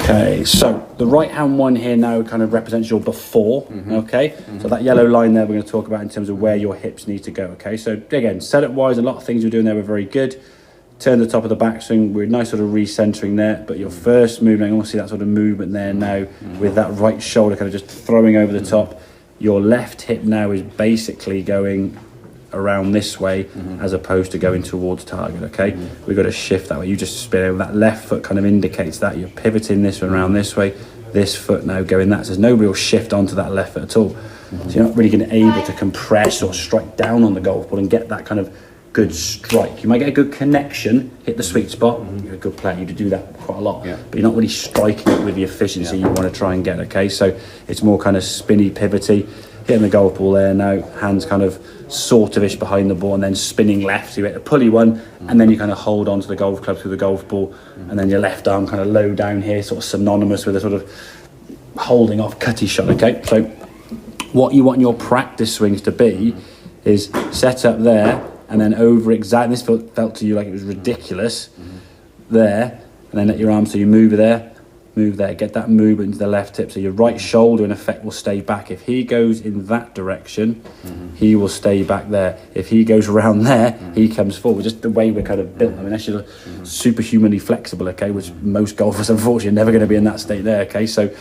Okay, so the right hand one here now kind of represents your before, okay? So that yellow line there we're going to talk about in terms of where your hips need to go, okay? So again, setup wise, a lot of things you're doing there were very good. Turn the top of the backswing, we're nice sort of recentering there, but your first movement, I want to see that sort of movement there now with that right shoulder kind of just throwing over the top. Your left hip now is basically going around this way as opposed to going towards target, okay? We've got to shift that way. You just spin over, that left foot kind of indicates that you're pivoting this one around this way, this foot now going that. So there's no real shift onto that left foot at all. So you're not really going to be able to compress or strike down on the golf ball and get that kind of good strike. You might get a good connection, hit the sweet spot. You're a good player, you do that quite a lot, but you're not really striking it with the efficiency you want to try and get, okay? So it's more kind of spinny, pivoty, hitting the golf ball there now, hands kind of sort of ish behind the ball and then spinning left, so you hit a pulley one and then you kind of hold on to the golf club through the golf ball and then your left arm kind of low down here, sort of synonymous with a sort of holding off cutty shot, okay? So what you want your practice swings to be is set up there and then over exactly, this felt to you like it was ridiculous there, and then let your arm, so you move there, get that movement into the left hip, so your right shoulder in effect will stay back. If he goes in that direction, he will stay back there. If he goes around there, he comes forward. Just the way we're kind of built. I mean, that's just superhumanly flexible, okay, which most golfers unfortunately are never going to be in that state there, okay? So,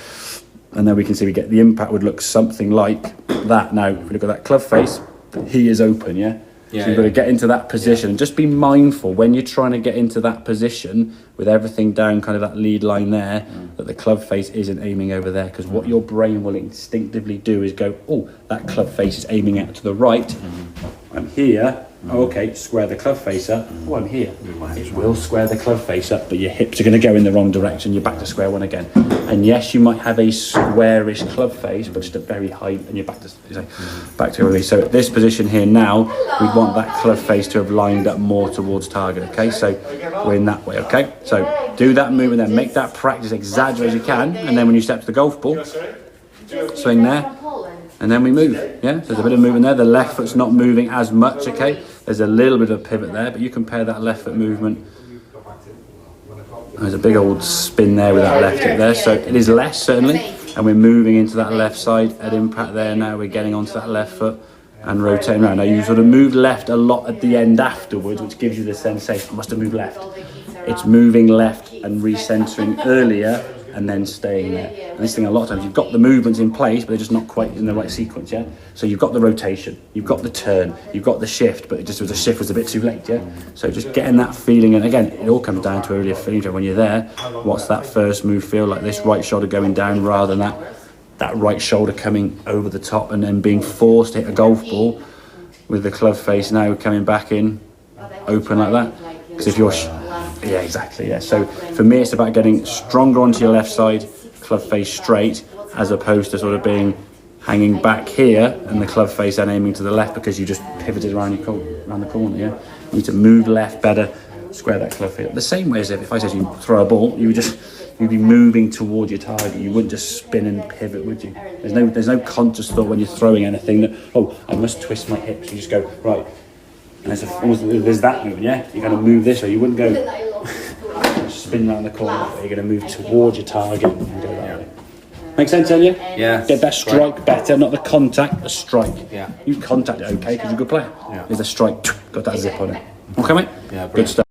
and then we can see we get the impact would look something like that. Now, if we look at that club face, he is open, yeah? So you've got to get into that position and just be mindful when you're trying to get into that position with everything down kind of that lead line there, that the club face isn't aiming over there, because what your brain will instinctively do is go, oh, that club face is aiming out to the right. I'm here. Oh, okay, square the club face up. Oh, I'm here. It will square the club face up, but your hips are going to go in the wrong direction. You're back to square one again. And yes, you might have a squarish club face, but just a very high, and you're back to everything. So at this position here now, we want that club face to have lined up more towards target, okay? So we're in that way, okay? So do that movement then, make that practice, exaggerate as you can, and then when you step to the golf ball, swing there, and then we move, yeah? So there's a bit of movement there. The left foot's not moving as much, okay? There's a little bit of pivot there, but you compare that left foot movement. There's a big old spin there with that left hip there, so it is less certainly, and we're moving into that left side at impact there now. We're getting onto that left foot and rotating around. Now you sort of move left a lot at the end afterwards, which gives you the sensation, I must have moved left. It's moving left and recentering earlier and then staying there. And this thing, a lot of times you've got the movements in place, but they're just not quite in the right sequence, yeah? So you've got the rotation, you've got the turn, you've got the shift, but it just was the shift was a bit too late, yeah? So just getting that feeling, and again, it all comes down to earlier feeling. When you're there, what's that first move feel like? This right shoulder going down rather than that right shoulder coming over the top and then being forced to hit a golf ball with the club face now coming back in, open like that. Because if you're... Yeah, exactly, yeah. So for me, it's about getting stronger onto your left side, club face straight, as opposed to sort of being hanging back here and the club face then aiming to the left because you just pivoted around the corner, yeah? You need to move left better, square that club face. The same way as if I said you throw a ball, you'd be moving towards your target. You wouldn't just spin and pivot, would you? There's no conscious thought when you're throwing anything that, oh, I must twist my hips. You just go, right. And there's that movement, yeah? You're going to move this way. You wouldn't go spin around the corner. You're going to move towards your target and go that way. Make sense, Elliot? Yeah. Get that strike better, not the contact, the strike. Yeah. You contact it okay because you're a good player. Yeah. There's a strike, got that zip on it. Okay, mate? Yeah, brilliant. Good stuff.